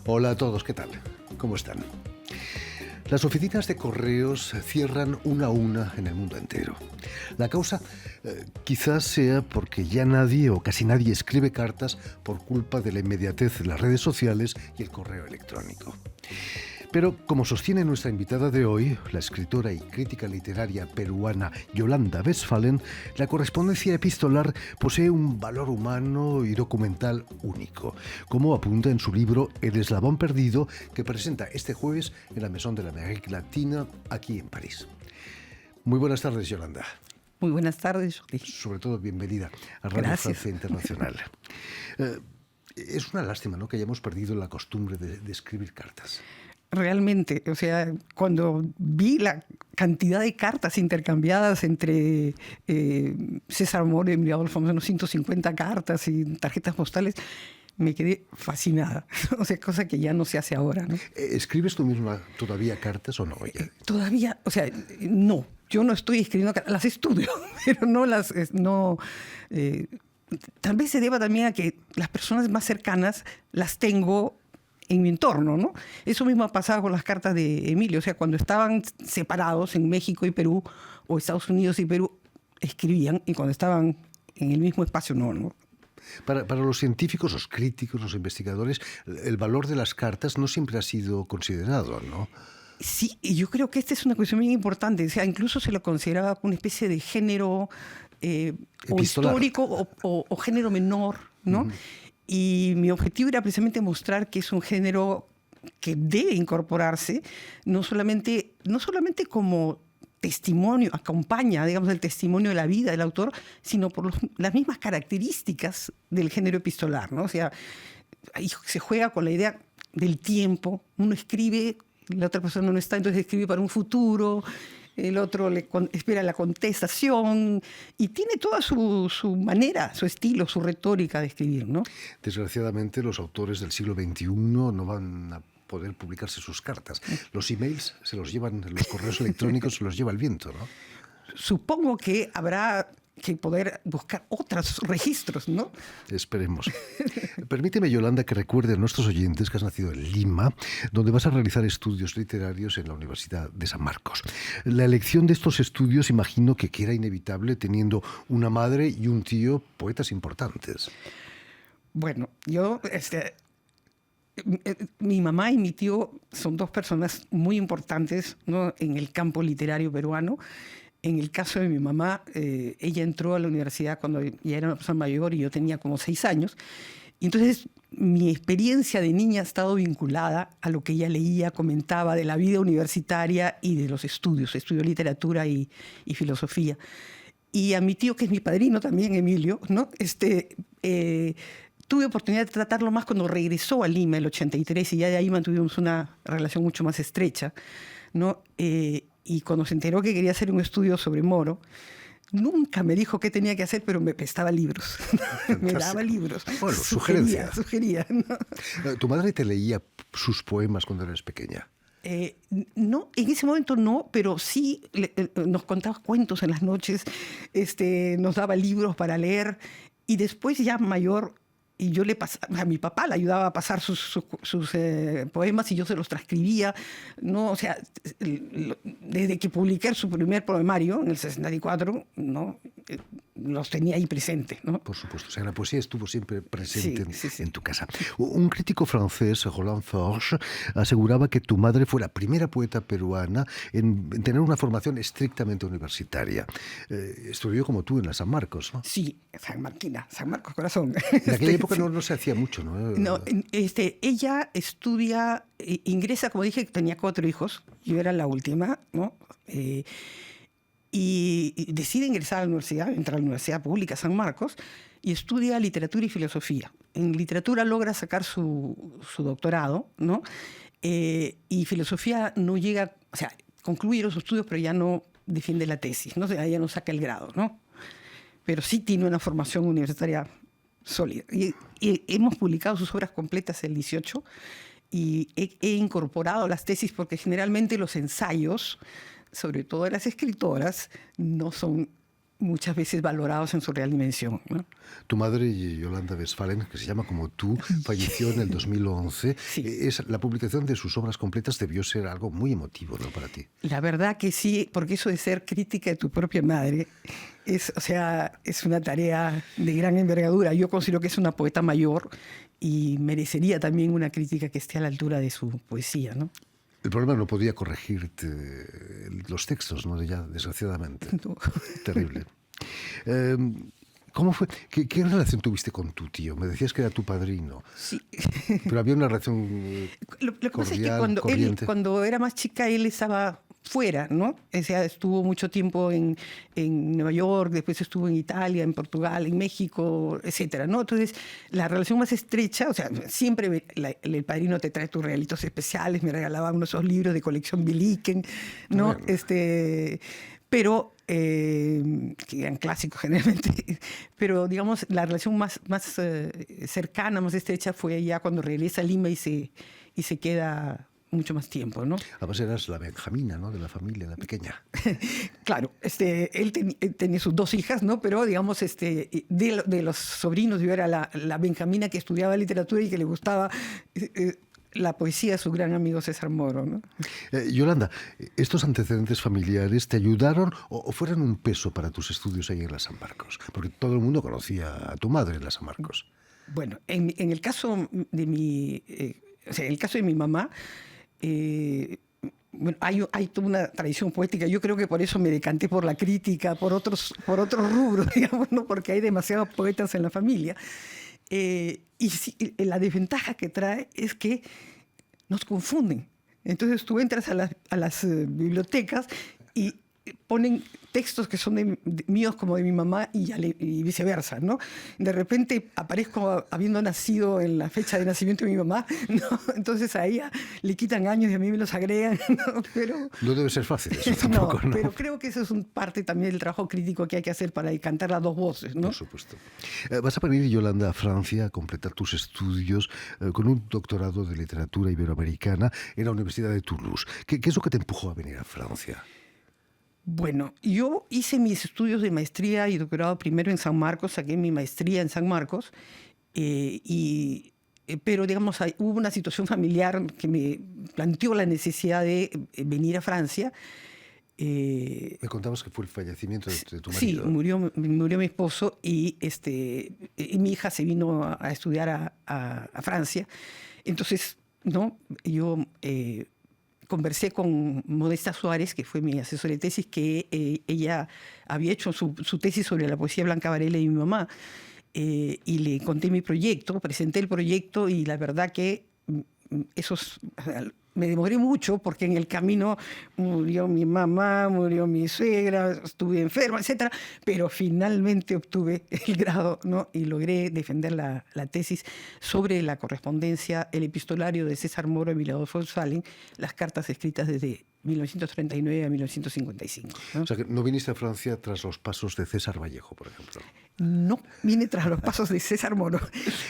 Hola a todos, ¿qué tal? ¿Cómo están? Las oficinas de correos cierran una a una en el mundo entero. La causa quizás sea porque ya nadie o casi nadie escribe cartas por culpa de la inmediatez de las redes sociales y el correo electrónico. Pero, como sostiene nuestra invitada de hoy, la escritora y crítica literaria peruana Yolanda Westphalen, la correspondencia epistolar posee un valor humano y documental único, como apunta en su libro El eslabón perdido, que presenta este jueves en la Maison de l'Amérique Latina, aquí en París. Muy buenas tardes, Yolanda. Muy buenas tardes, Jordi. Sobre todo, bienvenida a Radio Francia Internacional. Es una lástima, ¿no?, que hayamos perdido la costumbre de escribir cartas. Realmente, o sea, cuando vi la cantidad de cartas intercambiadas entre César Moro y Emilio Adolfo, unos 150 cartas y tarjetas postales, me quedé fascinada. O sea, cosa que ya no se hace ahora, ¿no? ¿Escribes tú misma todavía cartas o no? Todavía, o sea, no. Yo no estoy escribiendo cartas, las estudio, pero no las... tal vez se deba también a que las personas más cercanas las tengo en mi entorno, ¿no? Eso mismo ha pasado con las cartas de Emilio. O sea, cuando estaban separados en México y Perú, o Estados Unidos y Perú, escribían, y cuando estaban en el mismo espacio, no. Para los científicos, los críticos, los investigadores, el valor de las cartas no siempre ha sido considerado, ¿no? Sí, y yo creo que esta es una cuestión muy importante. O sea, incluso se lo consideraba una especie de género o histórico o género menor, ¿no? Uh-huh. Y mi objetivo era precisamente mostrar que es un género que debe incorporarse, no solamente como testimonio, acompaña, digamos, el testimonio de la vida del autor, sino por las mismas características del género epistolar, ¿no? O sea, ahí se juega con la idea del tiempo. Uno escribe, la otra persona no está, entonces escribe para un futuro. El otro espera la contestación y tiene toda su manera, su estilo, su retórica de escribir, ¿no? Desgraciadamente, los autores del siglo XXI no van a poder publicarse sus cartas. Los emails se los llevan, los correos electrónicos se los lleva el viento, ¿no? Supongo que habrá que poder buscar otros registros, ¿no? Esperemos. Permíteme, Yolanda, que recuerde a nuestros oyentes que has nacido en Lima, donde vas a realizar estudios literarios en la Universidad de San Marcos. La elección de estos estudios imagino que era inevitable teniendo una madre y un tío poetas importantes. Bueno, yo... mi mamá y mi tío son dos personas muy importantes, ¿no?, en el campo literario peruano. En el caso de mi mamá, ella entró a la universidad cuando ya era una persona mayor y yo tenía como 6 años. Y entonces mi experiencia de niña ha estado vinculada a lo que ella leía, comentaba de la vida universitaria y de los estudios. Estudió literatura y filosofía. Y a mi tío, que es mi padrino también, Emilio, ¿no? Tuve oportunidad de tratarlo más cuando regresó a Lima, el 83, y ya de ahí mantuvimos una relación mucho más estrecha, ¿no? Y cuando se enteró que quería hacer un estudio sobre Moro, nunca me dijo qué tenía que hacer, pero me prestaba libros. Me daba libros. Bueno, sugería, ¿no? ¿Tu madre te leía sus poemas cuando eras pequeña? No, en ese momento no, pero sí nos contaba cuentos en las noches, nos daba libros para leer, y después ya mayor... Y yo a mi papá le ayudaba a pasar sus poemas y yo se los transcribía, ¿no? O sea, desde que publiqué su primer poemario en el 64, ¿no?, los tenía ahí presentes, ¿no? Por supuesto, o sea, la poesía estuvo siempre presente sí. en tu casa. Un crítico francés, Roland Forge, aseguraba que tu madre fue la primera poeta peruana en tener una formación estrictamente universitaria. Estudió como tú en la San Marcos, ¿no? Sí, San Marcos Corazón. En aquella época no se hacía mucho, ¿no? No, ella estudia, ingresa, como dije, tenía 4 hijos, yo era la última, ¿no? Y decide ingresar a la universidad, entra a la Universidad Pública San Marcos y estudia literatura y filosofía. En literatura logra sacar su doctorado, ¿no? Y filosofía no llega, o sea, concluye los estudios, pero ya no defiende la tesis, ¿no? O sea, ya no saca el grado, ¿no? Pero sí tiene una formación universitaria sólida. Y hemos publicado sus obras completas el 18 y he incorporado las tesis porque generalmente los ensayos, sobre todo de las escritoras, no son muchas veces valorados en su real dimensión, ¿no? Tu madre, Yolanda Westphalen, que se llama como tú, falleció en el 2011. Sí. La publicación de sus obras completas debió ser algo muy emotivo, ¿no?, para ti. La verdad que sí, porque eso de ser crítica de tu propia madre es una tarea de gran envergadura. Yo considero que es una poeta mayor y merecería también una crítica que esté a la altura de su poesía, ¿no? El problema no podía corregirte los textos, ¿no?, ya, desgraciadamente. No. Terrible. ¿Cómo fue? ¿Qué relación tuviste con tu tío? Me decías que era tu padrino. Sí. Pero había una relación Lo que pasa es que cordial, cuando era más chica, él estaba fuera, ¿no? O sea, estuvo mucho tiempo en Nueva York, después estuvo en Italia, en Portugal, en México, etcétera, ¿no? Entonces, la relación más estrecha, o sea, siempre el padrino te trae tus regalitos especiales, me regalaba uno de esos libros de colección Billiken, ¿no? Bueno. Pero, que eran clásicos generalmente, pero digamos, la relación más cercana, más estrecha fue ya cuando regresa a Lima y se queda mucho más tiempo, ¿no? Además eras la Benjamina, ¿no?, de la familia, la pequeña. Claro, él tenía sus 2 hijas, ¿no? Pero digamos, de los sobrinos, yo era la Benjamina que estudiaba literatura y que le gustaba la poesía de su gran amigo César Moro, ¿no? Yolanda, ¿estos antecedentes familiares te ayudaron o fueron un peso para tus estudios ahí en la San Marcos? Porque todo el mundo conocía a tu madre en la San Marcos. Bueno, en el caso de mi mamá, bueno, hay toda una tradición poética. Yo creo que por eso me decanté por la crítica, por otros rubros, digamos, ¿no? Porque hay demasiados poetas en la familia. Y sí, la desventaja que trae es que nos confunden. Entonces tú entras a las bibliotecas y ponen textos que son míos como de mi mamá y viceversa, ¿no? De repente aparezco habiendo nacido en la fecha de nacimiento de mi mamá, ¿no? Entonces a ella le quitan años y a mí me los agregan, ¿no? Pero no debe ser fácil eso tampoco, ¿no? Pero creo que eso es parte también del trabajo crítico que hay que hacer para decantar las 2 voces, ¿no? Por supuesto. Vas a venir, Yolanda, a Francia a completar tus estudios con un doctorado de literatura iberoamericana en la Universidad de Toulouse. ¿Qué es lo que te empujó a venir a Francia? Bueno, yo hice mis estudios de maestría y doctorado primero en San Marcos, saqué mi maestría en San Marcos, pero digamos, hubo una situación familiar que me planteó la necesidad de venir a Francia. Me contabas que fue el fallecimiento de tu marido. Sí, murió mi esposo y mi hija se vino a estudiar a Francia. Entonces, ¿no? Yo conversé con Modesta Suárez, que fue mi asesora de tesis, que ella había hecho su tesis sobre la poesía Blanca Varela y mi mamá, y le conté mi proyecto, presenté el proyecto y la verdad que me demoré mucho porque en el camino murió mi mamá, murió mi suegra, estuve enferma, etc. Pero finalmente obtuve el grado, ¿no? Y logré defender la tesis sobre la correspondencia, el epistolario de César Moro y Emilio Westphalen, las cartas escritas desde 1939 a 1955. ¿No? O sea, que no viniste a Francia tras los pasos de César Vallejo, por ejemplo. No, vine tras los pasos de César Moro,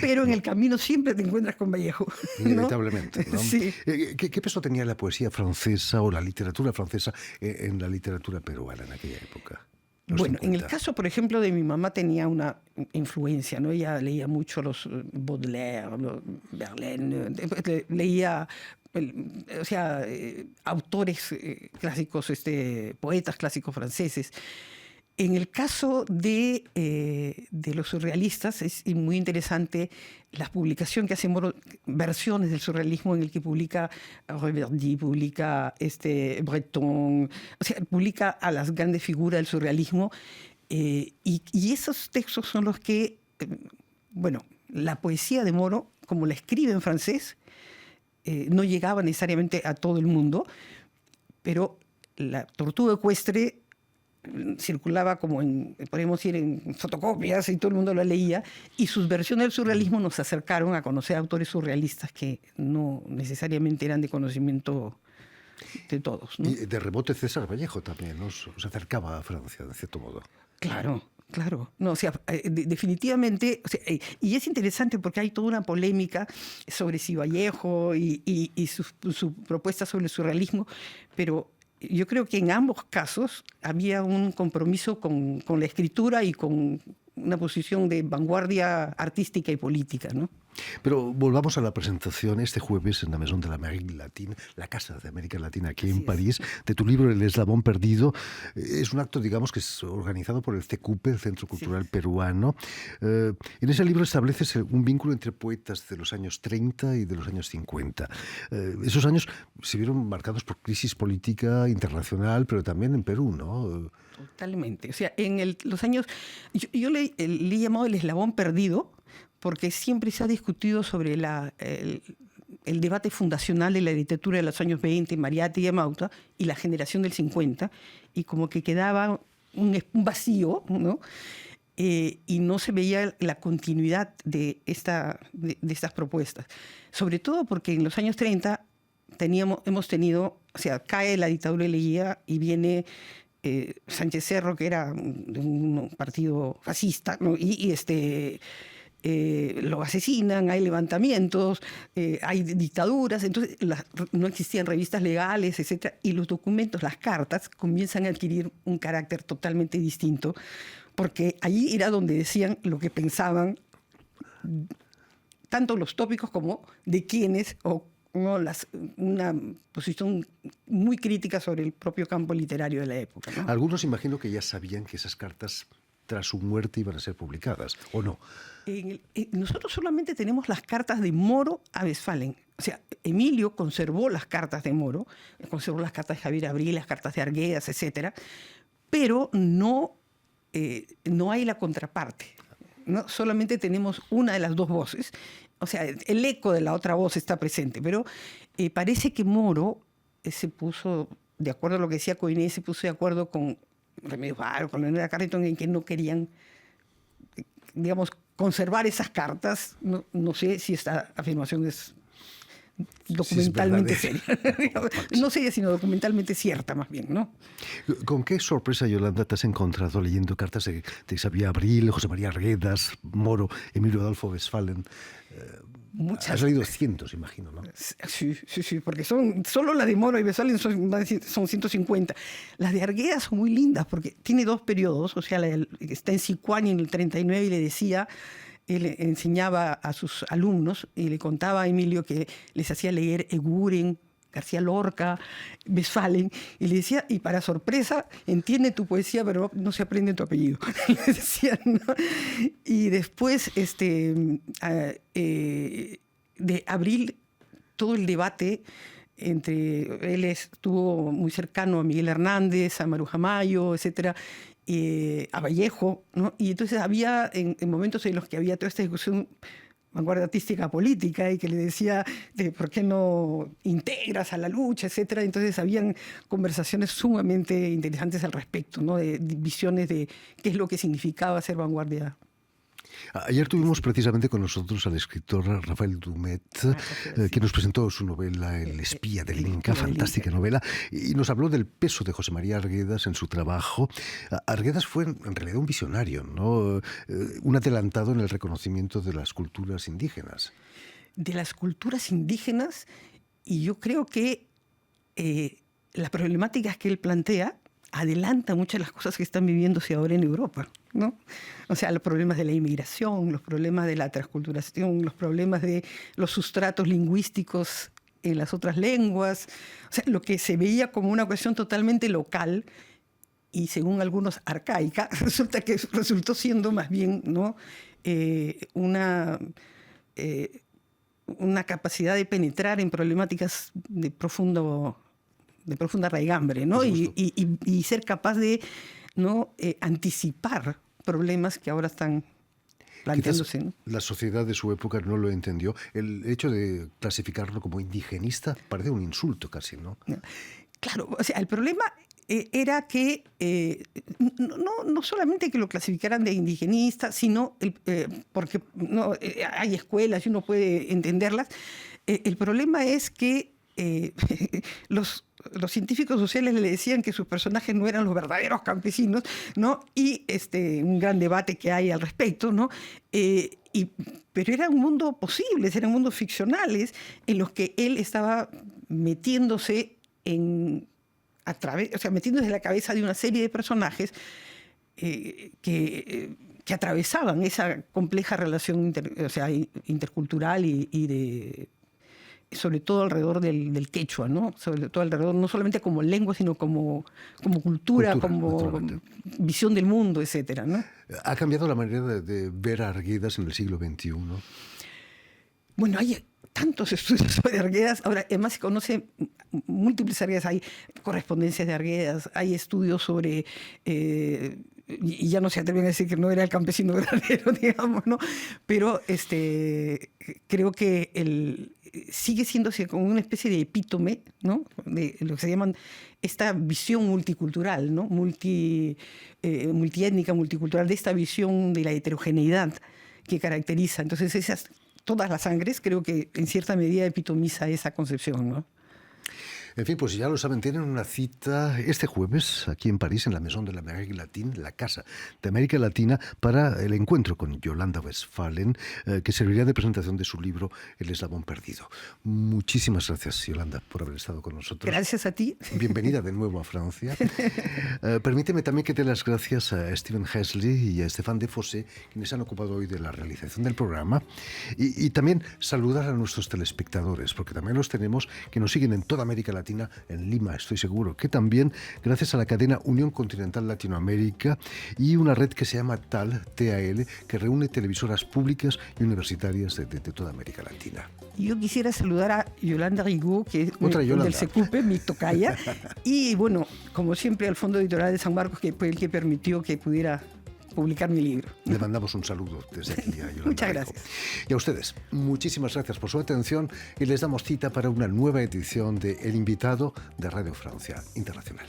pero en el camino siempre te encuentras con Vallejo, ¿no? Inevitablemente, ¿no? Sí. ¿Qué peso tenía la poesía francesa o la literatura francesa en la literatura peruana en aquella época? Bueno, en el caso, por ejemplo, de mi mamá tenía una influencia, ¿no? Ella leía mucho los Baudelaire, los Verlaine, leía autores clásicos, poetas clásicos franceses. En el caso de los surrealistas es muy interesante la publicación que hace Moro, versiones del surrealismo en el que publica Reverdy, publica Breton, o sea, publica a las grandes figuras del surrealismo y esos textos son los que, bueno, la poesía de Moro, como la escribe en francés, no llegaba necesariamente a todo el mundo, pero la Tortuga Ecuestre circulaba como podríamos decir, en fotocopias y todo el mundo lo leía, y sus versiones del surrealismo nos acercaron a conocer autores surrealistas que no necesariamente eran de conocimiento de todos, ¿no? Y de rebote César Vallejo también nos acercaba a Francia, de cierto modo. Claro. Claro, no, o sea, definitivamente, o sea, y es interesante porque hay toda una polémica sobre si Vallejo y su propuesta sobre el surrealismo, pero yo creo que en ambos casos había un compromiso con la escritura y con una posición de vanguardia artística y política, ¿no? Pero volvamos a la presentación este jueves en la Maison de l'Amérique Latine, la Casa de América Latina aquí en París, de tu libro El Eslabón Perdido. Es un acto, digamos, que es organizado por el CECUPE, el Centro Cultural Peruano. En ese libro estableces un vínculo entre poetas de los años 30 y de los años 50. Esos años se vieron marcados por crisis política internacional, pero también en Perú, ¿no? Totalmente. O sea, en los años... Yo le he llamado El Eslabón Perdido, porque siempre se ha discutido sobre el debate fundacional de la literatura de los años 20, Mariátegui y Amauta, y la generación del 50, y como que quedaba un vacío, ¿no? Y no se veía la continuidad de estas propuestas. Sobre todo porque en los años 30 hemos tenido, o sea, cae la dictadura de Leguía y viene Sánchez Cerro, que era de un partido fascista, ¿no? Lo asesinan, hay levantamientos, hay dictaduras, entonces no existían revistas legales, etc. Y los documentos, las cartas, comienzan a adquirir un carácter totalmente distinto, porque allí era donde decían lo que pensaban, tanto los tópicos como de quienes, o ¿no? Una posición muy crítica sobre el propio campo literario de la época, ¿no? Algunos imagino que ya sabían que esas cartas tras su muerte iban a ser publicadas, ¿o no? Nosotros solamente tenemos las cartas de Moro a Westphalen. O sea, Emilio conservó las cartas de Moro, conservó las cartas de Javier Abril, las cartas de Arguedas, etc. Pero no hay la contraparte, ¿no? Solamente tenemos una de las dos voces. O sea, el eco de la otra voz está presente, pero parece que Moro se puso, de acuerdo a lo que decía Coiné, se puso de acuerdo con Remedios Varo, con Leonora Carrington, en que no querían, digamos, conservar esas cartas. No sé si esta afirmación es documentalmente seria. No seria, sino documentalmente cierta, más bien, ¿no? ¿Con qué sorpresa, Yolanda, te has encontrado leyendo cartas de Xavier Abril, José María Arguedas, Moro, Emilio Adolfo Westphalen? Muchas. Has leído cientos, imagino, ¿no? Sí, porque solo las de Moro y Westphalen son 150. Las de Arguedas son muy lindas porque tiene dos periodos. O sea, está en Sicuani en el 39 y le decía... Él enseñaba a sus alumnos y le contaba a Emilio que les hacía leer Eguren, García Lorca, Westphalen, y le decía, y para sorpresa, entiende tu poesía, pero no se aprende tu apellido. Le decía, ¿no? Y después, de Abril, todo el debate él estuvo muy cercano a Miguel Hernández, a Maruja Mayo, etcétera, a Vallejo, ¿no? Y entonces había en momentos en los que había toda esta discusión vanguardia artística política y que le decía de por qué no integras a la lucha, etcétera. Entonces habían conversaciones sumamente interesantes al respecto, ¿no? De visiones de qué es lo que significaba ser vanguardia. Ayer tuvimos precisamente con nosotros al escritor Rafael Dumet, que nos presentó su novela El espía del Inca, fantástica novela, y nos habló del peso de José María Arguedas en su trabajo. Arguedas fue en realidad un visionario, ¿no? Un adelantado en el reconocimiento de las culturas indígenas. De las culturas indígenas, y yo creo que las problemáticas que él plantea adelanta muchas de las cosas que están viviéndose ahora en Europa, ¿no? O sea, los problemas de la inmigración, los problemas de la transculturación, los problemas de los sustratos lingüísticos en las otras lenguas. O sea, lo que se veía como una cuestión totalmente local y, según algunos, arcaica, resultó siendo más bien, ¿no? Una capacidad de penetrar en problemáticas de profunda raigambre, ¿no? Y ser capaz de, ¿no? Anticipar problemas que ahora están planteándose, ¿no? La sociedad de su época no lo entendió. El hecho de clasificarlo como indigenista parece un insulto casi, ¿no? Claro, o sea, el problema era que no solamente que lo clasificaran de indigenista, sino porque no, hay escuelas y uno puede entenderlas. El problema es que los científicos sociales le decían que sus personajes no eran los verdaderos campesinos, ¿no? Y un gran debate que hay al respecto, ¿no? Pero era un mundo posible, eran mundos ficcionales en los que él estaba metiéndose a través, o sea, metiéndose en la cabeza de una serie de personajes que atravesaban esa compleja relación intercultural y sobre todo alrededor del quechua, ¿no? Sobre todo alrededor, no solamente como lengua, sino como cultura, como visión del mundo, etcétera, ¿no? ¿Ha cambiado la manera de ver a Arguedas en el siglo XXI? Bueno, hay tantos estudios sobre Arguedas. Ahora, además se conoce múltiples Arguedas. Hay correspondencias de Arguedas, hay estudios sobre... y ya no se atreven a decir que no era el campesino granero, digamos, ¿no? Pero creo que sigue siendo como una especie de epítome, ¿no? De lo que se llaman esta visión multicultural, ¿no? Multiétnica, multicultural, de esta visión de la heterogeneidad que caracteriza. Entonces, todas las sangres creo que en cierta medida epitomiza esa concepción, ¿no? En fin, pues ya lo saben, tienen una cita este jueves aquí en París, en la Maison de l'Amérique Latine, la Casa de América Latina, para el encuentro con Yolanda Westphalen, que servirá de presentación de su libro El Eslabón Perdido. Muchísimas gracias, Yolanda, por haber estado con nosotros. Gracias a ti. Bienvenida de nuevo a Francia. Permíteme también que dé las gracias a Steven Hesley y a Stéphane Defossé, quienes han ocupado hoy de la realización del programa, y también saludar a nuestros telespectadores, porque también los tenemos que nos siguen en toda América Latina, en Lima, estoy seguro que también, gracias a la cadena Unión Continental Latinoamérica y una red que se llama TAL, que reúne televisoras públicas y universitarias de toda América Latina. Yo quisiera saludar a Yolanda Rigaud, que es del Secupe, mi tocaya, y bueno, como siempre, al Fondo Editorial de San Marcos, que fue el que permitió que pudiera publicar mi libro. Le mandamos un saludo desde aquí a Yolanda. Muchas gracias. Y a ustedes, muchísimas gracias por su atención y les damos cita para una nueva edición de El Invitado de Radio Francia Internacional.